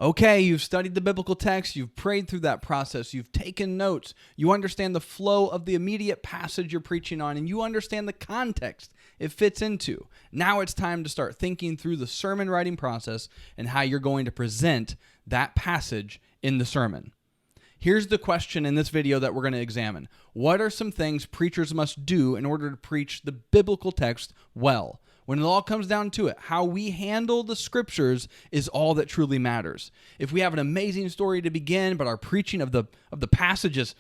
Okay, you've studied the biblical text, you've prayed through that process, you've taken notes, you understand the flow of the immediate passage you're preaching on, and you understand the context it fits into. Now it's time to start thinking through the sermon writing process and how you're going to present that passage in the sermon. Here's the question in this video that we're going to examine. What are some things preachers must do in order to preach the biblical text well? When it all comes down to it, how we handle the scriptures is all that truly matters. If we have an amazing story to begin, but our preaching of the passages,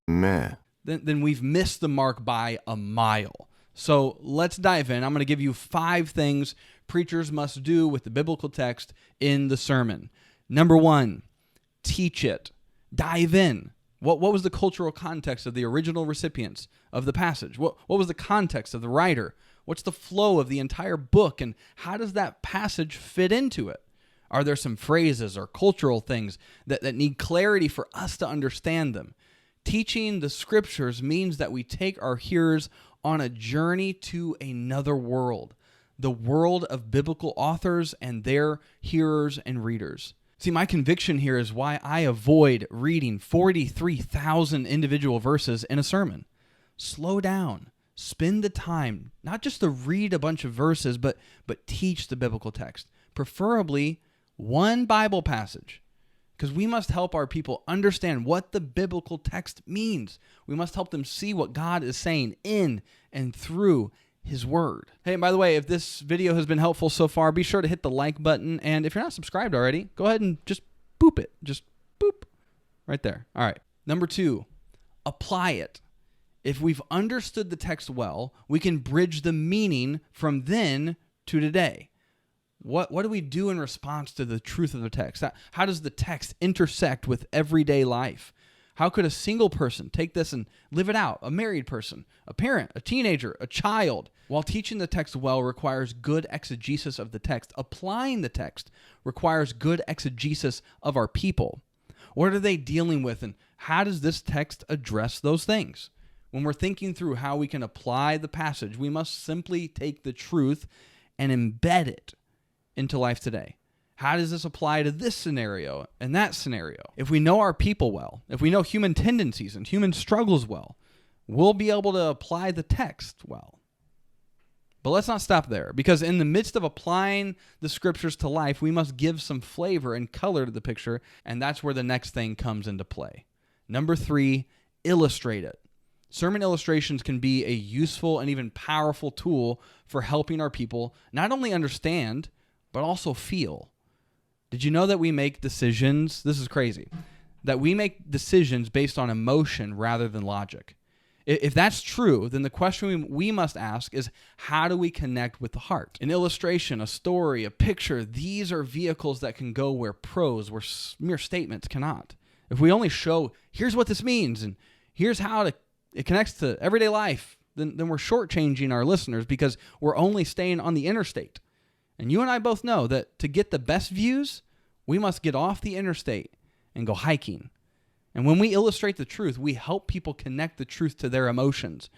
then we've missed the mark by a mile. So let's dive in. I'm going to give you 5 things preachers must do with the biblical text in the sermon. Number 1, teach it. Dive in. What was the cultural context of the original recipients of the passage? What was the context of the writer? What's the flow of the entire book, and how does that passage fit into it? Are there some phrases or cultural things that need clarity for us to understand them? Teaching the scriptures means that we take our hearers on a journey to another world, the world of biblical authors and their hearers and readers. See, my conviction here is why I avoid reading 43,000 individual verses in a sermon. Slow down. Spend the time, not just to read a bunch of verses, but teach the biblical text. Preferably one Bible passage, because we must help our people understand what the biblical text means. We must help them see what God is saying in and through His Word. Hey, and by the way, if this video has been helpful so far, be sure to hit the like button. And if you're not subscribed already, go ahead and just boop it. Just boop right there. All right. Number 2, apply it. If we've understood the text well, we can bridge the meaning from then to today. What do we do in response to the truth of the text? How does the text intersect with everyday life? How could a single person take this and live it out? A married person, a parent, a teenager, a child. While teaching the text well requires good exegesis of the text, applying the text requires good exegesis of our people. What are they dealing with, and how does this text address those things? When we're thinking through how we can apply the passage, we must simply take the truth and embed it into life today. How does this apply to this scenario and that scenario? If we know our people well, if we know human tendencies and human struggles well, we'll be able to apply the text well. But let's not stop there, because in the midst of applying the scriptures to life, we must give some flavor and color to the picture, and that's where the next thing comes into play. Number 3, illustrate it. Sermon illustrations can be a useful and even powerful tool for helping our people not only understand, but also feel. Did you know that we make decisions? This is crazy. That we make decisions based on emotion rather than logic. If that's true, then the question we must ask is, how do we connect with the heart? An illustration, a story, a picture, these are vehicles that can go where prose, where mere statements cannot. If we only show, here's what this means, and here's how it connects to everyday life, then we're shortchanging our listeners, because we're only staying on the interstate. And you and I both know that to get the best views, we must get off the interstate and go hiking. And when we illustrate the truth, we help people connect the truth to their emotions.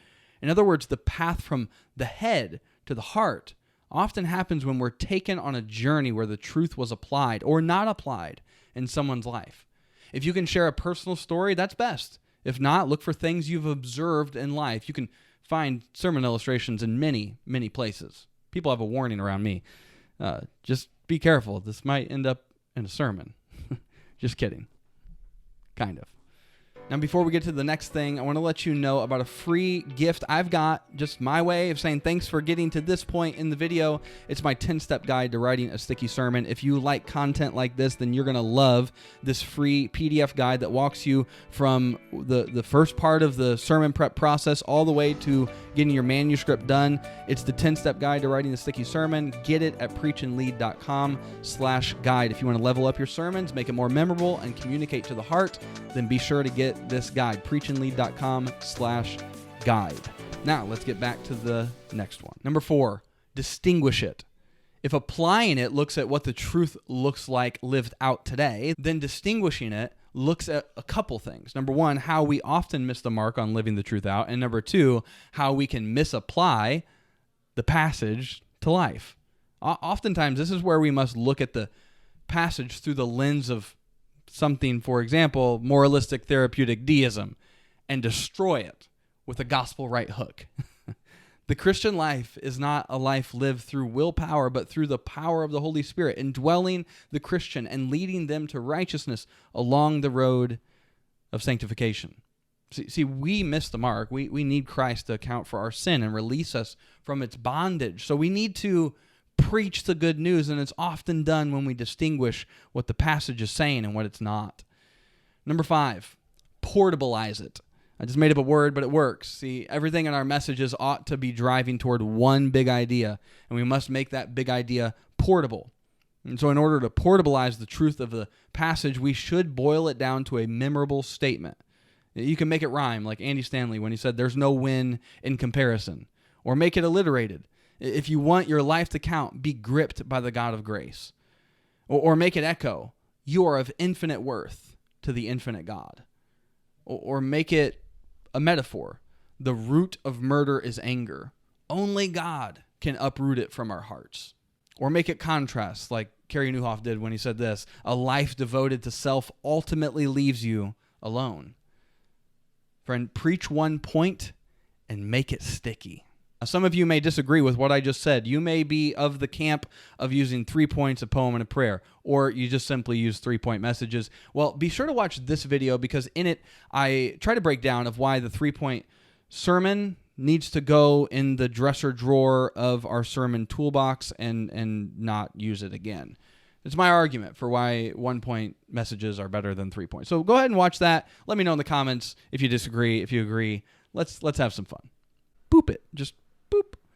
In other words, the path from the head to the heart often happens when we're taken on a journey where the truth was applied or not applied in someone's life. If you can share a personal story, that's best. If not, look for things you've observed in life. You can find sermon illustrations in many, many places. People have a warning around me. Just be careful. This might end up in a sermon. Just kidding. Kind of. Now, before we get to the next thing, I want to let you know about a free gift I've got, just my way of saying thanks for getting to this point in the video. It's my 10-step guide to writing a sticky sermon. If you like content like this, then you're going to love this free PDF guide that walks you from the first part of the sermon prep process all the way to getting your manuscript done. It's the 10-step guide to writing a sticky sermon. Get it at preachandlead.com/guide. If you want to level up your sermons, make it more memorable, and communicate to the heart, then be sure to get this guide, preachandlead.com/guide. Now, let's get back to the next one. Number 4, distinguish it. If applying it looks at what the truth looks like lived out today, then distinguishing it looks at a couple things. Number 1, how we often miss the mark on living the truth out. And number 2, how we can misapply the passage to life. Oftentimes, this is where we must look at the passage through the lens of something, for example, moralistic therapeutic deism, and destroy it with a gospel right hook. The Christian life is not a life lived through willpower, but through the power of the Holy Spirit, indwelling the Christian and leading them to righteousness along the road of sanctification. See, we miss the mark. We need Christ to account for our sin and release us from its bondage. So we need to preach the good news, and it's often done when we distinguish what the passage is saying and what it's not. Number 5, portabilize it. I just made up a word, but it works. See, everything in our messages ought to be driving toward one big idea, and we must make that big idea portable. And so in order to portabilize the truth of the passage, we should boil it down to a memorable statement. You can make it rhyme, like Andy Stanley when he said, "There's no win in comparison." Or make it alliterated. If you want your life to count, be gripped by the God of grace. Or make it echo, "You are of infinite worth to the infinite God." Or make it a metaphor. "The root of murder is anger. Only God can uproot it from our hearts." Or make it contrast, like Carey Nieuwhof did when he said this, "A life devoted to self ultimately leaves you alone." Friend, preach one point and make it sticky. Now, some of you may disagree with what I just said. You may be of the camp of using 3 points, a poem, and a prayer, or you just simply use 3-point messages. Well, be sure to watch this video because in it, I try to break down of why the 3-point sermon needs to go in the dresser drawer of our sermon toolbox and not use it again. It's my argument for why 1-point messages are better than 3 points. So go ahead and watch that. Let me know in the comments if you disagree, if you agree. Let's have some fun. Boop it. Just